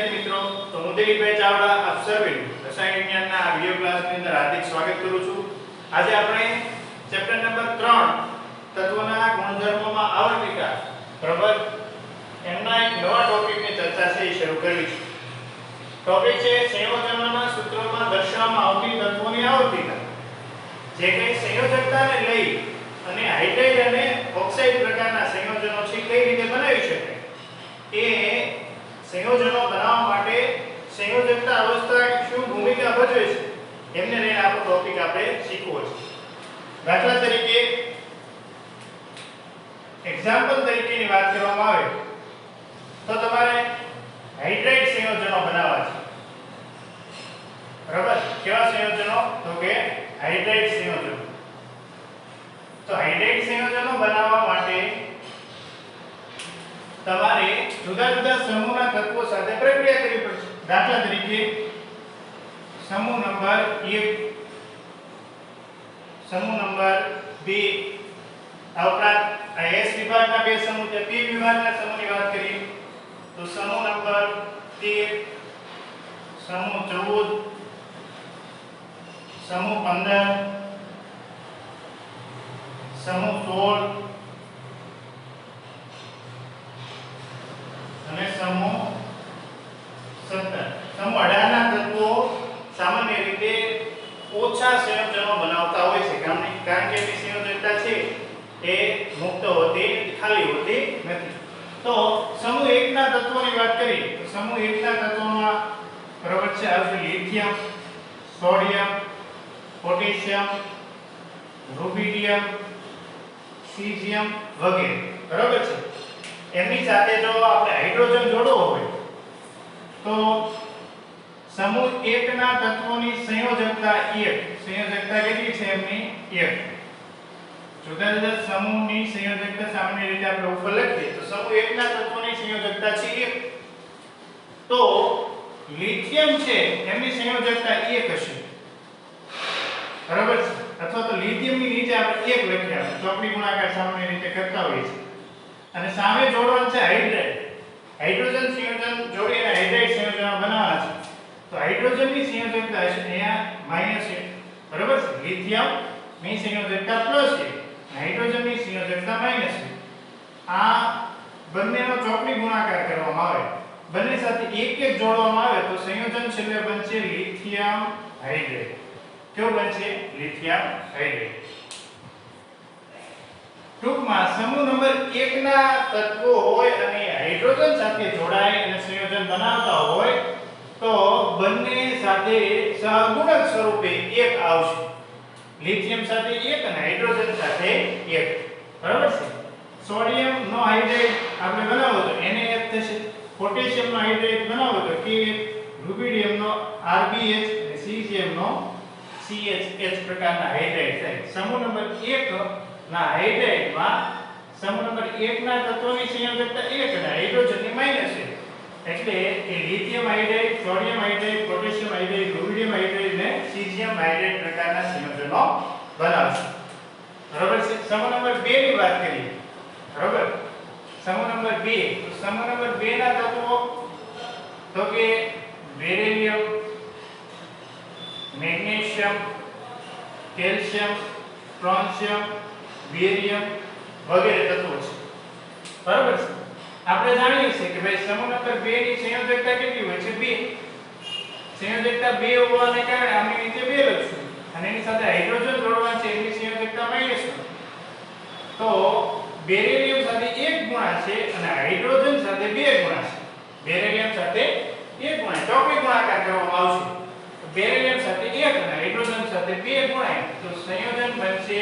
વિદ્યાર્થી મિત્રો, તો હું દિલીપભાઈ ચાવડા આપ સર્વેનું રસાયણ વિજ્ઞાનના આ વિડિયો ક્લાસની અંદર હાર્દિક સ્વાગત કરું છું. આજે આપણે ચેપ્ટર નંબર 3 તત્વોના ગુણધર્મોમાં આવર્તિકા પ્રબળ એમના એક નવા ટોપિકની ચર્ચા છે એ શરૂ કરવી છે. ટોપિક છે સંયોજનોના સૂત્રોમાં દર્શાવવામાં આવતી તત્વોની આવર્તિકા. જે કંઈ સંયોજકતાને લઈ અને હાઇડ્રાઇડ અને ઓક્સાઇડ પ્રકારના સંયોજનો છે કઈ રીતે બનાવી શકાય એ સંયોજનો બનાવવા માટે સંયોજકતા અવસ્થા શું ભૂમિકા ભજવે છે એમને લઈને આપણો ટોપિક આપણે શીખવો છે. દાખલા તરીકે એક્ઝામ્પલ તરીકેની વાત કરવામાં આવે તો તમારે હાઇડ્રાઇડ સંયોજનો બનાવવા છે. બરાબર, કેવા સંયોજનો? તો કે હાઇડ્રાઇડ સંયોજનો. તો હાઇડ્રાઇડ સંયોજનો બનાવવા માટે તમારે જુદા જુદા સમૂહના તત્વો સાથે પ્રક્રિયા કરવી પડશે. દાખલા તરીકે સમૂહ નંબર 1, સમૂહ નંબર 2, આ ઉપરાંત આ S વિભાગના બે સમૂહ છે. P વિભાગના સમૂહની વાત કરીએ તો સમૂહ નંબર 13, સમૂહ 14, સમૂહ 15, સમૂહ 16 અને સમૂહ 17. સમૂહ 18 ના તત્વો સામાન્ય રીતે ઓછા સંયોજનો બનાવતા હોય છે, કારણ કે એની સંયોજકતા છે એ મુક્ત હોતી ખાલી હોતી નથી. તો સમૂહ 1 ના તત્વોની વાત કરીએ તો સમૂહ 1 ના તત્વોમાં બરાબર છે આવશે lithium, sodium, potassium, rubidium, caesium વગેરે. બરાબર છે. એમની સાથે જો આપણે હાઇડ્રોજન જોડવો હોય તો સમૂહ 1 ના તત્વોની સંયોજકતા 1. સંયોજકતા કેટલી છે એમની? 1. જુદા જુદા સમૂહની સંયોજકતા સામાન્ય રીતે આપણે ઉપર લખીએ તો સમૂહ 1 ના તત્વોની સંયોજકતા છે 1. તો લિથિયમ છે એમની સંયોજકતા 1 હશે. બરાબર છે. અથવા તો લિથિયમની નીચે આપણે 1 લખીએ તો ચોકડી ગુણાકાર સામાન્ય રીતે કરતા હોઈએ છીએ. અને સામે જોડવાનું છે હાઇડ્રાઇડ. હાઇડ્રોજન સંયોજન જોડીને હાઇડ્રાઇડ સંયોજન બનાવવાના છે. તો હાઇડ્રોજનની સંયોજકતા છે અહીંયા -1. બરાબર છે. લિથિયમ ની સંયોજકતા +1, હાઇડ્રોજનની સંયોજકતા -1. આ બંનેનો ચોકડી ગુણાકાર કરવામાં આવે, બંને સાથે 1 જોડવામાં આવે તો સંયોજન છેલ્લે બનશે લિથિયમ હાઇડ્રાઇડ. કેવું બનશે? Lithium hydride. ટૂંકમાં સમૂહ નંબર 1 ના તત્વો હોય અને હાઇડ્રોજન સાથે જોડાય અને સંયોજન બનાવતા હોય તો બંને સાથે સહગુણક સ્વરૂપે 1 આવશે. લિથિયમ સાથે 1 અને હાઇડ્રોજન સાથે 1. બરાબર છે. સોડિયમ નો હાઇડ્રાઇડ આપણે બનાવવો તો NaF થશે. પોટેશિયમ નો હાઇડ્રાઇડ બનાવવો તો KF, રૂબિડિયમ નો RBH અને સીઝિયમ નો CH પ્રકારના હાઇડ્રાઇડ થાય. સમૂહ નંબર 1 ના હાઇડ્રાઇડમાં સમૂહ નંબર 1 ના તત્વોની સંયોજકતા 1 અને હાઇડ્રોજનની -1. એટલે કે lithium hydride, sodium hydride, potassium hydride, rubidium hydride અને સીઝિયમ હાઇડ્રાઇડ પ્રકારના સંયોજનો બનાવશે. બરાબર છે. સમૂહ નંબર 2 ની વાત કરીએ. બરાબર. સમૂહ નંબર 2. તો સમૂહ નંબર 2 ના તત્વો તો કે બેરિલિયમ, મેગ્નેશિયમ, કેલ્શિયમ, સ્ટ્રોન્શિયમ, બેરિયમ વગેરે તત્વો છે. બરાબર છે. આપણે જાણીએ છીએ કે ભાઈ સમૂહ નંબર 2 ની સંયોજકતા કેટલી હોય છે? 2. સંયોજકતા 2 હોવાને કારણે આની નીચે 2 લખશું અને એની સાથે હાઇડ્રોજન જોડવાનું છે એની સંયોજકતા -1. તો બેરિલિયમ સાથે 1 ગુણાશે અને હાઇડ્રોજન સાથે 2 ગુણાશે. બેરિલિયમ સાથે 1 ગુણાય, ચોકડી ગુણાકાર કરવામાં આવશે. બેરિલિયમ સાથે 1 અને હાઇડ્રોજન સાથે 2 ગુણાય તો સંયોજન બનશે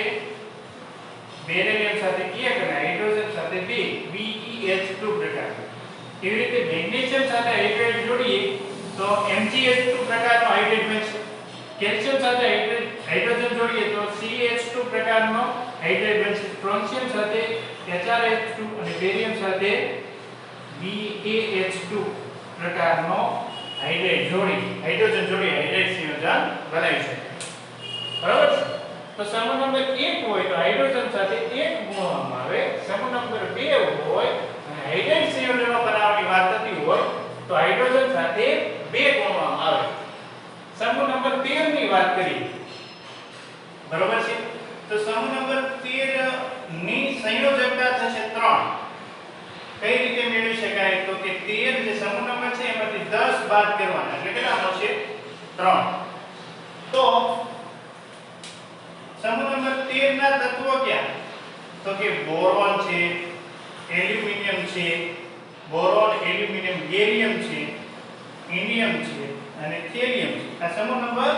બેરિલિયમ સાથે 1 અને હાઇડ્રોજન સાથે 2, BeH2 પ્રકારનું. એવી રીતે મેગ્નેશિયમ સાથે હાઇડ્રાઇડ જોડીએ તો MgH2 પ્રકારનો હાઇડ્રાઇડ બનશે. કેલ્શિયમ સાથે હાઇડ્રોજન જોડીએ તો CH2 પ્રકારનો હાઇડ્રાઇડ બનશે. સ્ટ્રોન્શિયમ સાથે HrH2 અને બેરિયમ સાથે BaH2 પ્રકારનો હાઇડ્રાઇડ જોડી હાઇડ્રોજન જોડી હાઇડ્રાઇડ સંયોજન બનાવી શકાય. બરાબર છે. તો સમૂહ નંબર 1 હોય તો હાઇડ્રોજન સાથે 1 ગુણવામાં આવે. સમૂહ નંબર 2 હોય અને હાઇડ્રાઇડ સંયોજનો બનાવવાની વાત થતી હોય તો હાઇડ્રોજન સાથે 2 ગણવામાં આવે. સમૂહ નંબર 13 ની વાત કરીએ, બરોબર છે. તો સમૂહ નંબર 13 ની સંયોજકતા થશે 3. કઈ રીતે મેળવી શકાય? તો કે 13 જે સમૂહ નંબર છે એમાંથી 10 બાદ કરવાના એટલે કેટલા મળશે? 3. તો સમૂહ નંબર 13 ના તત્વો ક્યાં? તો કે બોરોન છે, એલ્યુમિનિયમ છે, બોરોન, એલ્યુમિનિયમ, ગેલિયમ છે, ઇન્ડિયમ છે અને થેલિયમ છે. આ સમૂહ નંબર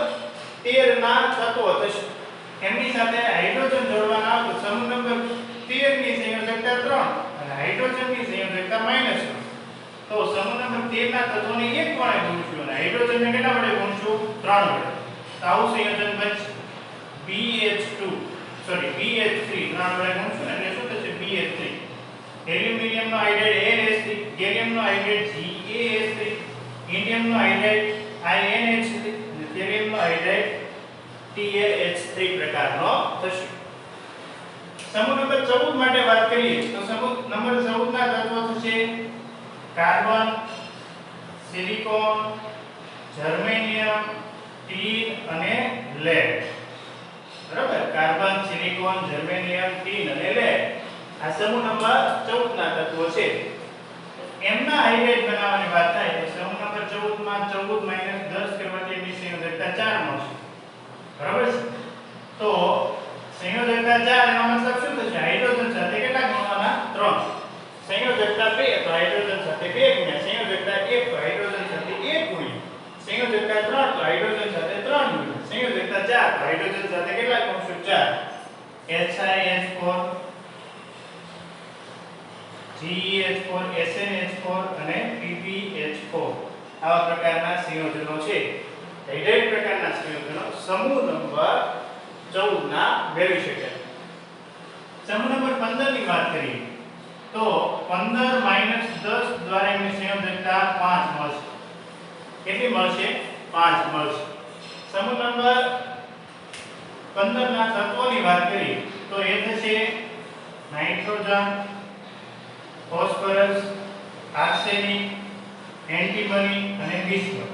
13 ના તત્વો થશે. એમની સાથે હાઇડ્રોજન જોડવાના આવે તો સમૂહ નંબર 13 ની સંયોજકતા 3 અને હાઇડ્રોજન ની સંયોજકતા -1. તો સમૂહ નંબર 13 ના તત્વોને 1 વડે ગુણશું અને હાઇડ્રોજનને કેટલા વડે ગુણશું? 3 વડે. તો આવું સંયોજન બનશે BH2 સોરી BH3 3 વડે ગુણશું એટલે શું થશે? BH3. એલ્યુમિનિયમ નો હાઇડ્રાઇડ NH3, ગેલિયમ નો હાઇડ્રાઇડ GaH3, ઇન્ડિયમ નો હાઇડ્રાઇડ INH3 અને થેલિયમ નો હાઇડ્રાઇડ TLH3 પ્રકારનો થશે. સમૂહ નંબર 14 માટે વાત કરીએ તો સમૂહ નંબર 14 ના તત્વો થશે કાર્બન, સિલિકોન, જર્મેનિયમ, ટીન અને લેડ. બરાબર, કાર્બન, સિલિકોન, જર્મેનિયમ, ટીન અને લેડ આ સમૂહ નંબર 14 ના તત્વો છે. એમના હાઇડ્રાઇડ બનાવવાની વાત થાય તો સમૂહ નંબર 14 માં 14 - 10 કરવાથી એની સંયોજકતા 4 મળશે. બરાબર છે. તો સંયોજકતા 4 એનો મતલબ શું થશે? હાઇડ્રોજન સાથે કેટલા ગુણવાના? 3. સંયોજકતા 2 તો હાઇડ્રોજન સાથે 2 ગુણ્યા, સંયોજકતા 1 તો હાઇડ્રોજન સાથે 1 ગુણ્યા, સંયોજકતા 3 તો હાઇડ્રોજન સાથે 3 ગુણ્યા, સંયોજકતા 4 તો હાઇડ્રોજન સાથે કેટલા ગુણશું? 4. HiH4, GeH4, SnH4 અને PbH4 આવા પ્રકારના સંયોજનો છે. હાઇડ્રાઇડ પ્રકારના સંયોજનો સમૂહ નંબર 14 ના મેળવી શકાય. સમૂહ નંબર 15 ની વાત કરીએ તો 15 - 10 દ્વારા એની સંયોજકતા 5 મળશે. કેટલી મળશે? 5 મળશે. સમૂહ નંબર 15 ના તત્વોની વાત કરીએ તો એ થશે નાઇટ્રોજન, ફોસ્ફરસ, આર્સેનિક, એન્ટીમની અને બિસ્મથ.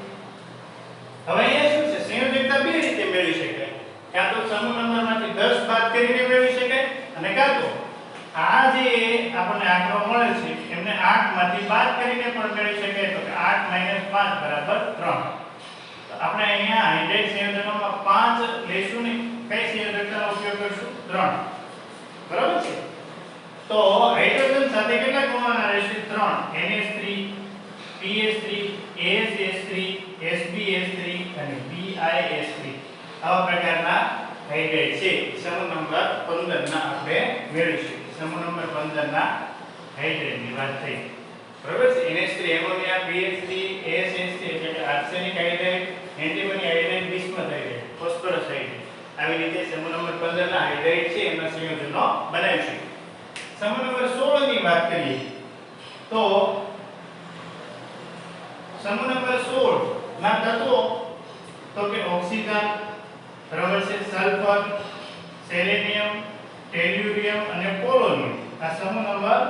હવે અહીંયા શું છે? સંયોજકતા બે રીતે મેળવી શકાય. કાં તો સમૂહ નંબરમાંથી 10 બાદ કરીને મેળવી શકાય અને કાં તો આ જે આપણને આંકડો મળે છે એમને 8 માંથી બાદ કરીને પણ મેળવી શકાય. તો કે 8 - 5 = 3. તો આપણે અહીંયા હાઇડ્રાઇડ સંયોજનોમાં 5 લેશું ને કઈ સંયોજકતાનો ઉપયોગ કરશું? 3. બરાબર છે. તો હાઇડ્રોજન સાથે કેટલા ગુણવાના રહેશે? 3. NH3, PH3, ASH3, SbH3 અને BiH3 આવા પ્રકારના હાઇડ્રાઇડ છે. સમૂહ નંબર 15 ના આપણે મેળવીશું. સમૂહ નંબર 15 ના હાઇડ્રાઇડની વાત થઈ. બરાબર છે. NH3 એમોનિયા, BH3, ASH3 એટલે કે arsenic hydride, antimony hydride, bismuth hydride, phosphorus hydride. આવી રીતે સમૂહ નંબર 15 ના હાઇડ્રાઇડ છે એમના સંયોજનો બનાવીશું. સમૂહ નંબર 16 ની વાત કરીએ તો સમૂહ નંબર 16 ના તત્વો તો કે ઓક્સિજન, બરાબર છે, સલ્ફર, સેલેનિયમ, ટેલ્યુરિયમ અને પોલોનિયમ આ સમૂહ નંબર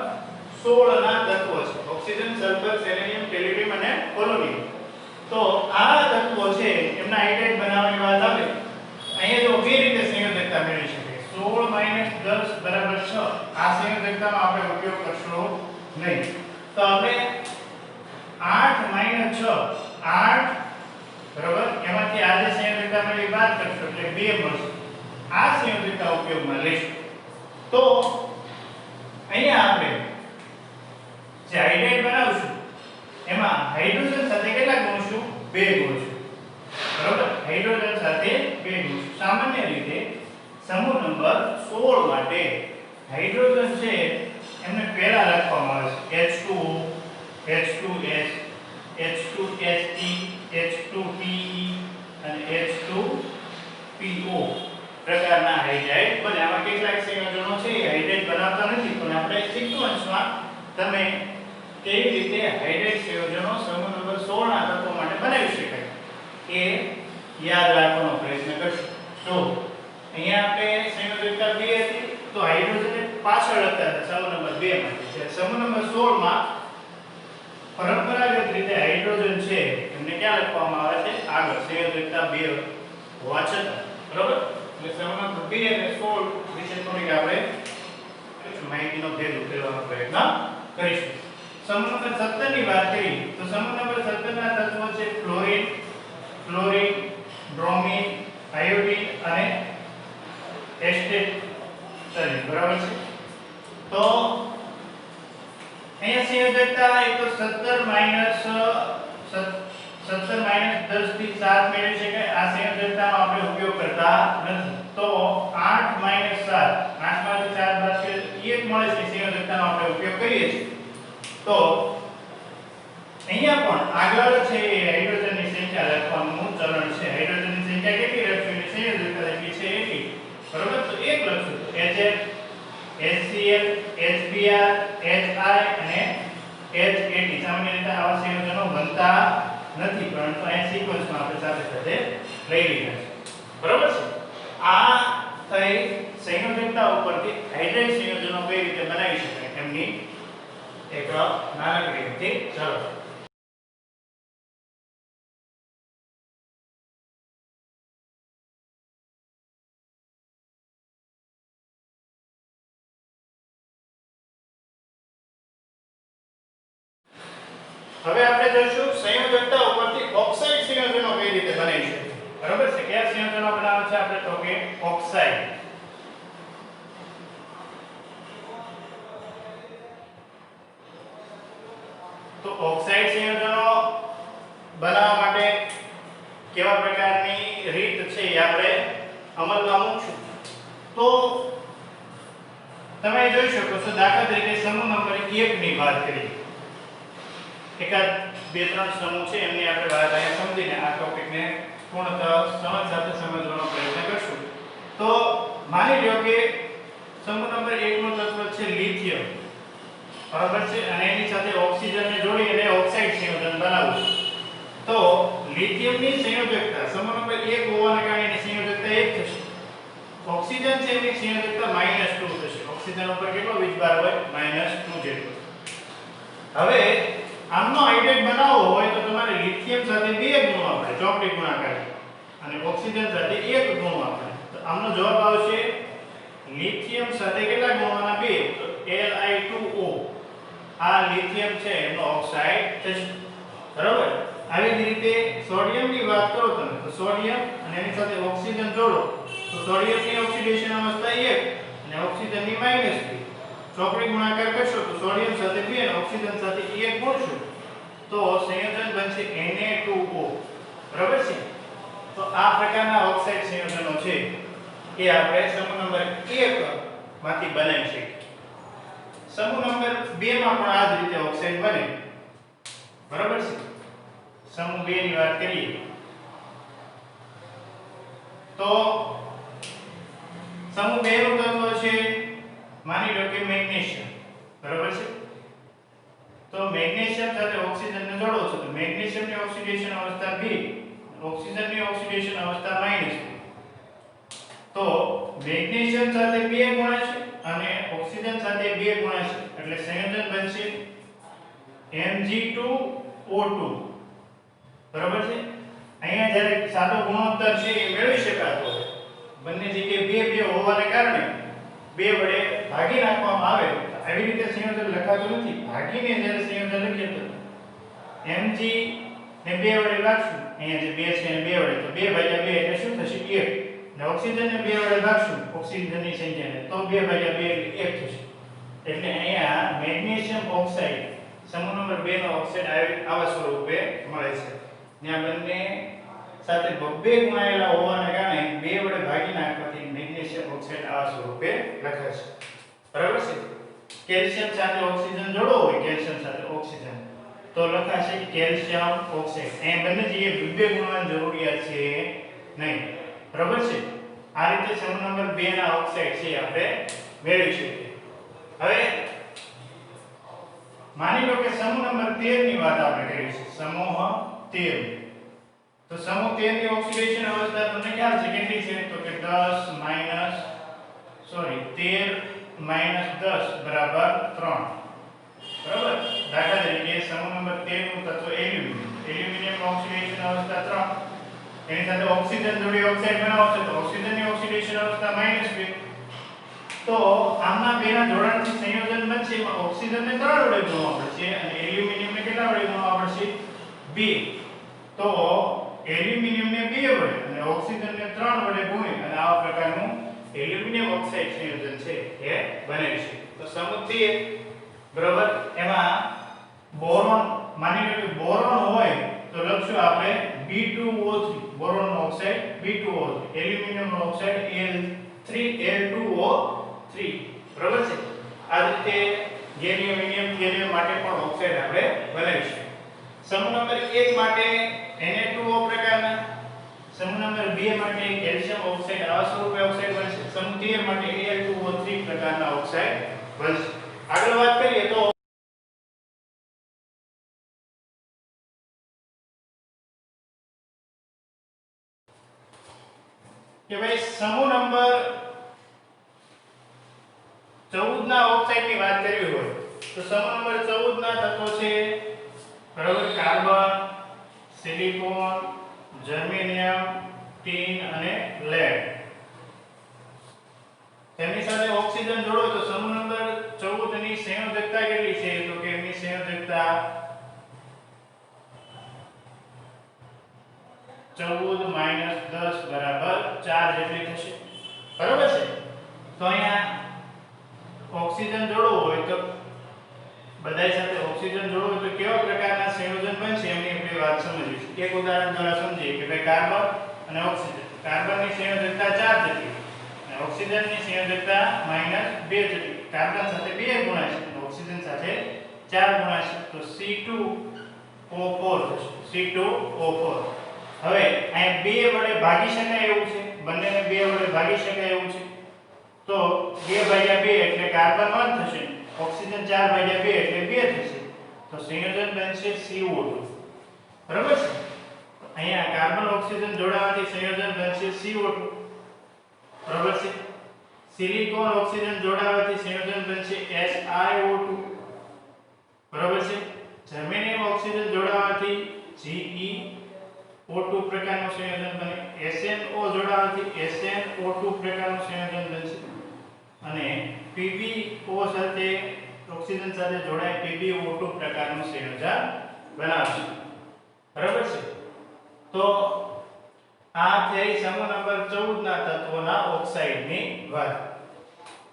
16 ના તત્વો છે. ઓક્સિજન, સલ્ફર, સેલેનિયમ, ટેલ્યુરિયમ અને પોલોનિયમ. તો આ તત્વો છે એમના હાઇડ્રાઇડ બનાવવાની વાત આવે અહીંયા તો બે રીતે સંયોજકતા મેળવી શકાય. 16 - 10 = 6. આ સંયોજકતાનો આપણે ઉપયોગ કરશું નહીં. તો આપણે 8 - 6 8 બરાબર એમાંથી આ જે સંયોજકતા મેળવી બાદ કરશું એટલે 2 મળશે. આ સંયોજકતા ઉપયોગમાં લઈશું. તો અહીંયા આપણે જે હાઇડ્રાઇડ બનાવશું એમાં હાઇડ્રોજન સાથે કેટલા ગુણશું? 2 ગુણશું. બરાબર, હાઇડ્રોજન સાથે 2 ગુણશું. સામાન્ય રીતે સમૂહ નંબર 16 માટે હાઇડ્રોજન છે એમને પહેલા લખવામાં આવે છે H2O, H2S, H2He, H2Pe અને H2PO પ્રકારના હાઇડ્રાઇડ બને. આમાં કેટલાક સંયોજનો છે એ હાઇડ્રાઇડ બનાવતા નથી પણ આપણે સિક્વન્સમાં તમે કેવી રીતે હાઇડ્રાઇડ સંયોજનો સમૂહ નંબર 16 ના તત્વો માટે બનાવી શકાય એ યાદ રાખવાનો પ્રયત્ન કરશું. તો અહીંયા આપણે સંયોજકતા 2 હતી તો હાઇડ્રોજનને પાછળ હતા સમૂહ નંબર 2 માટે છે. સમૂહ નંબર 16 માં પરંપરાગત રીતે હાઇડ્રોજન છે એમને ક્યાં લખવામાં આવે છે આગળ સંયોજકતા 2 હોવા છતાં, બરાબર? એટલે સમૂહ નંબર 2 અને 16 વિશે થોડીક આપણે માહિતીનો ભેદ ઉકેલવાનો પ્રયત્ન કરીશું. સમૂહ નંબર 17 ની વાત કરીએ તો સમૂહ નંબર 17 ના તત્વો છે ફ્લોરિન, બ્રોમિન, આયોડિન અને એસ્ટેટ, બરાબર છે? તો અહીંયા સંયોજકતા એક તો 17 માઈનસ 10 થી 7 મેળવી શકાય. આ સંયોજકતાનો આપણે ઉપયોગ કરતા નથી. તો 8 માઈનસ 7, 8 માંથી 4 બાદ કરીએ 1 મળે છે સંયોજકતાનો આપણે ઉપયોગ કરીએ છીએ. તો અહીંયા પણ આગળ છે હાઇડ્રોજનની સંખ્યા લખવાનું ચલણ છે. હાઇડ્રોજનની સંખ્યા કેટલી લખશું એટલે સંયોજકતા કેટલી છે એટલી, બરાબર? તો 1 લખશું તો HF, HCl, HBr, HI અને HAT. સામાન્ય રીતે આવા સંયોજનો બનતા નથી, પરંતુ અહીં સિક્વન્સમાં આપણે સાથે સાથે લઈ લીધા છે, બરાબર છે? આ થઈ સંયોજકતા ઉપરથી હાઇડ્રેટ સંયોજનો કઈ રીતે બનાવી શકાય એમની એક નાનકડી રીતથી ચલો. હવે આપણે જોઈશું સંયોજકતા ઉપરથી ઓક્સાઇડ સંયોજનો કઈ રીતે બનાવી શકાય, બરાબર છે? કયા સંયોજનો બનાવે છે આપણે? તો કે ઓક્સાઇડ. તો ઓક્સાઇડ સંયોજનો બનાવવા માટે કેવા પ્રકારની રીત છે એ આપણે અમલમાં મૂકશું. તો તમે જોઈ શકો છો, દાખલા તરીકે સમૂહ નંબર 1 ની વાત કરીએ. એકાદ બે ત્રણ સમૂહ છે એમની આપણે વાત અહીંયા સમજીને આ ટોપિકને પૂર્ણતઃ સમજ સાથે સમજવાનો પ્રયત્ન કરશું. તો માની લો કે સમૂહ નંબર 1 નો તત્વ છે લિથિયમ, બરાબર છે? અને એની સાથે ઓક્સિજનને જોડી અને ઓક્સાઇડ સંયોજન બનાવવું. તો લિથિયમની સંયોજકતા સમૂહ નંબર 1 હોવાને કારણે એની સંયોજકતા 1 થશે. ઓક્સિજન છે એની સંયોજકતા -2 થશે. ઓક્સિજન ઉપર કેટલો વીજભાર હોય? -2 જેટલો. હવે આમનો હાઇડ્રેટ બનાવવો હોય તો તમારે લિથિયમ સાથે 2 ગુણવા પડે, ચોકડી ગુણાકાર, અને ઓક્સિજન સાથે 1 ગુણવા પડે. તો આમનો જવાબ આવશે લિથિયમ સાથે કેટલા ગુણવાના? 2. તો Li2O. આ લિથિયમ છે એનો ઓક્સાઇડ થશે, બરાબર? આવી જ રીતે સોડિયમની વાત કરો તમે તો સોડિયમ અને એની સાથે ઓક્સિજન જોડો તો સોડિયમની ઓક્સિડેશન અવસ્થા 1 અને ઓક્સિજનની -2. ચોકડી ગુણાકાર કરશો તો સોડિયમ સાથે 2 અને ઓક્સિજન સાથે 1 ગુણશો તો સંયોજન બનશે Na2O, બરાબર છે? તો આ પ્રકારના ઓક્સાઇડ સંયોજનો છે એ આપણે સમૂહ નંબર 1 માંથી બનાવી શકીએ. સમૂહ નંબર 2 માં પણ આ જ રીતે ઓક્સાઇડ બને, બરાબર છે? સમૂહ 2 ની વાત કરીએ તો સમૂહ 2 નું તત્વ છે માની લો કે મેગ્નેશિયમ, બરાબર છે? તો મેગ્નેશિયમ સાથે ઓક્સિજનને જોડો છો તો મેગ્નેશિયમની ઓક્સિડેશન અવસ્થા 2, ઓક્સિજનની ઓક્સિડેશન અવસ્થા -2. તો મેગ્નેશિયમ સાથે 2 ગુણાશે અને ઓક્સિજન સાથે 2 ગુણાશે એટલે સંયોજન બનશે Mg2O2, બરાબર છે? અહીંયા જ્યારે સાદો ગુણોત્તર છે એ મેળવી શકાતો હોય, બંને જગ્યાએ 2 હોવાને કારણે 2 વડે ભાગી નાખવામાં આવે. આવી રીતે સંયોજન લખાતું નથી. ભાગીને જ્યારે સંયોજન લખીએ તો Mg ને 2 વડે ભાગશું, અહીંયા જે 2 છે એને 2 વડે, તો 2/2 એટલે શું થશે? 1. અને ઓક્સિજનને 2 વડે ભાગશું ઓક્સિજનની સંખ્યાને તો 2/2 એટલે 1 થશે. એટલે અહીંયા મેગ્નેશિયમ ઓક્સાઇડ સમૂહ નંબર 2 નો ઓક્સાઇડ આવા સ્વરૂપે મળે છે. ત્યાં બંને સાથે 2 ગુણાયેલા હોવાને કારણે 2 વડે ભાગી નાખવાથી મેગ્નેશિયમ ઓક્સાઇડ આવા સ્વરૂપે લખાય છે, બરાબર છે? કેલ્શિયમ સાથે ઓક્સિજન જોડો હોય, કેલ્શિયમ સાથે ઓક્સિજન તો લખાશે કેલ્શિયમ ઓક્સાઇડ. અહીં બંને જગ્યાએ 2 ગુણવાની જરૂરિયાત છે નહીં, બરાબર છે? આ રીતે સમૂહ નંબર 2 ના ઓક્સાઇડ છે આપણે મેળવી શકીએ. હવે માની લો કે સમૂહ નંબર 13 ની વાત આપણે કરીએ છીએ. સમૂહ 13. તો સમૂહ 13 ની ઓક્સિડેશન અવસ્થા તમને ખ્યાલ છે કેટલી છે? તો કે 13 10 બરાબર 3, બરાબર? દાખલા તરીકે સમૂહ નંબર 13 નું તત્વ એલ્યુમિનિયમ. એલ્યુમિનિયમ ઓક્સિડેશન અવસ્થા 3 એની સાથે ઓક્સિજન જોડે ઓક્સાઇડ બનાવશે તો ઓક્સિજનની ઓક્સિડેશન અવસ્થા -2 તો આમના બેના જોડાણથી સંયોજન બનશે એમાં ઓક્સિજનને 3 વડે ગુણવા પડશે અને એલ્યુમિનિયમને કેટલા વડે ગુણવા પડશે 2 તો એલ્યુમિનિયમને 2 વડે અને ઓક્સિજનને 3 વડે ગુણી અને આવા પ્રકારનું એલ્યુમિનિયમ ઓક્સાઇડ સંયોજન છે એ બને છે તો સમુદ્રીય બરાબર એમાં બોરોન માની લો કે બોરોન હોય તો લખશું આપણે B2O3 boron oxide B2O3 aluminium oxide Al3 બરાબર છે આ રીતે ગેલિયમ ગેલિયમ માટે પણ ઓક્સાઇડ આપણે બનાવીશું સમૂહ નંબર 1 માટે Na2O પ્રકારના સમૂહ નંબર 2 માટે કેલ્શિયમ ઓક્સાઇડ આવા સ્વરૂપે ઓક્સાઇડ બનશે સમૂહ 3 માટે Al2O3 પ્રકારના ઓક્સાઇડ બનશે આગળ વાત કરીએ તો કે ભાઈ સમૂહ નંબર 14 ના ઓક્સાઇડ ની વાત કરવી હોય તો સમૂહ નંબર 14 ના તત્વો છે બરાબર કાર્બન સિલિકોન જર્મેનિયમ ટીન અને લેડ તેમની સાથે ઓક્સિજન જોડો તો સમૂહ નંબર 14 ની સંયોજકતા કેટલી છે તો કે એની સંયોજકતા 14 - 10 બરાબર 4 જેટલી થશે બરાબર છે તો અહીંયા ઓક્સિજન જોડવું હોય તો બધાય સાથે ઓક્સિજન જોડવું હોય તો કેવા પ્રકારના સંયોજન બનશે એની આપણે વાત સમજીશું એક ઉદાહરણ દ્વારા સમજીએ કે ભાઈ કાર્બન અને ઓક્સિજન કાર્બનની સંયોજકતા 4 જેટલી અને ઓક્સિજનની સંયોજકતા -2 જેટલી કાર્બન સાથે 2 ગુણાશે અને ઓક્સિજન સાથે 4 ગુણાશે તો C2O4 થશે C2O4 હવે અહીં 2 વડે ભાગી શકાય એવું છે બંનેને 2 વડે ભાગી શકાય એવું છે તો 2/2 એટલે કાર્બન 1 થશે ઓક્સિજન 4/2 એટલે 2 થશે તો સંયોજન બનશે CO2 બરાબર છે અહીંયા કાર્બન ઓક્સિજન જોડાવાથી સંયોજન બનશે CO2 બરાબર છે સિલિકોન ઓક્સિજન જોડાવાથી સંયોજન બનશે SiO2 બરાબર છે જર્મેનિયમ ઓક્સિજન જોડાવાથી GeO2 પ્રકારનું સંયોજન બને SnO જોડાવાથી SnO2 પ્રકારનું સંયોજન બનશે અને PbO સાથે ઓક્સિજન સાથે જોડાય PbO2 પ્રકારનું સંયોજન બનાવશે બરાબર છે તો આ થઈ સમૂહ નંબર 14 ના તત્વોના ઓક્સાઇડની વાત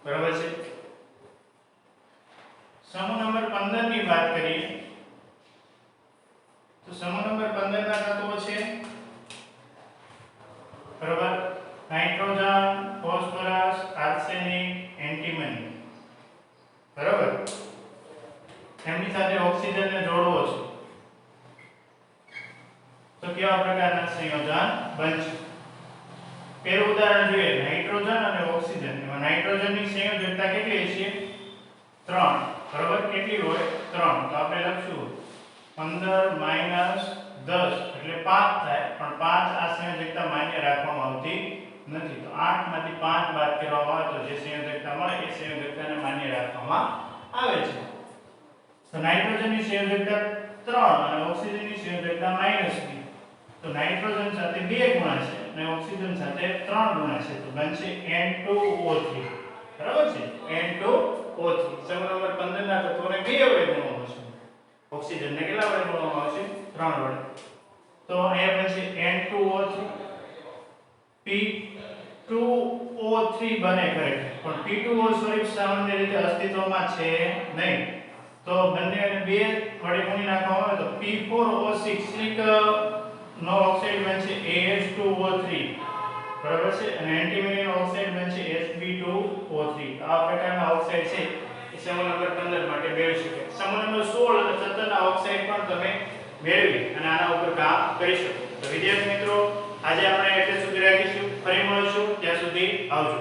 બરાબર છે સમૂહ નંબર 15 ની વાત કરીએ તો સમૂહ નંબર 15 ના તત્વો છે બરાબર નાઇટ્રોજન ફોસ્ફરસ આર્સેનિક એન્ટીમની બરાબર એમની સાથે ઓક્સિજનને જોડવો છે તો કેવા પ્રકારના સંયોજન બનશે પહેલું ઉદાહરણ જોઈએ નાઇટ્રોજન અને ઓક્સિજન એમાં નાઇટ્રોજનની સંયોજકતા કેટલી છે 3 બરાબર કેટલી હોય 3 તો આપણે લખશું 15 - 10 એટલે 5 થાય પણ 5 આ સંયોજકતા માન્ય રાખવામાં આવતી નથી તો 8 માંથી 5 બાદ કરવામાં આવે તો જે સંયોજકતા મળે એ સંયોજકતાને માન્ય રાખવામાં આવે છે તો નાઇટ્રોજનની સંયોજકતા 3 અને ઓક્સિજનની સંયોજકતા -2 તો નાઇટ્રોજન સાથે 2 ગુણાશે અને ઓક્સિજન સાથે 3 ગુણાશે તો બનશે N2O3 બરાબર છે N2O3 સમૂહ નંબર 15 ના તત્વોને 2 વડે ગુણવામાં આવશે ઓક્સિજનને કેટલા વડે ગુણવામાં આવશે 3 વડે તો અહીંયા બનશે N2O3 P2O3 બને ખરેખર પણ P2O સ્વરૂપ સામાન્ય રીતે અસ્તિત્વમાં છે નહીં તો બંનેને 2 વડે ગુણી નાખવામાં આવે તો P4O6 નો ઓક્સાઇડ બનશે AS2O3 બરાબર છે અને એન્ટીમોનિયમ ઓક્સાઇડ બનશે Sb2O3 આ પ્રકારના ઓક્સાઇડ છે એ સમૂહ નંબર 15 માટે મેળવી શકે સમૂહ નંબર 16 અને 17 ના ઓક્સાઇડ પણ તમે મેળવી અને આના ઉપર કામ કરી શકો તો વિદ્યાર્થી મિત્રો આજે આપણે એટલે સુધી રાખીશું ફરી મળીશું ત્યાં સુધી આવજો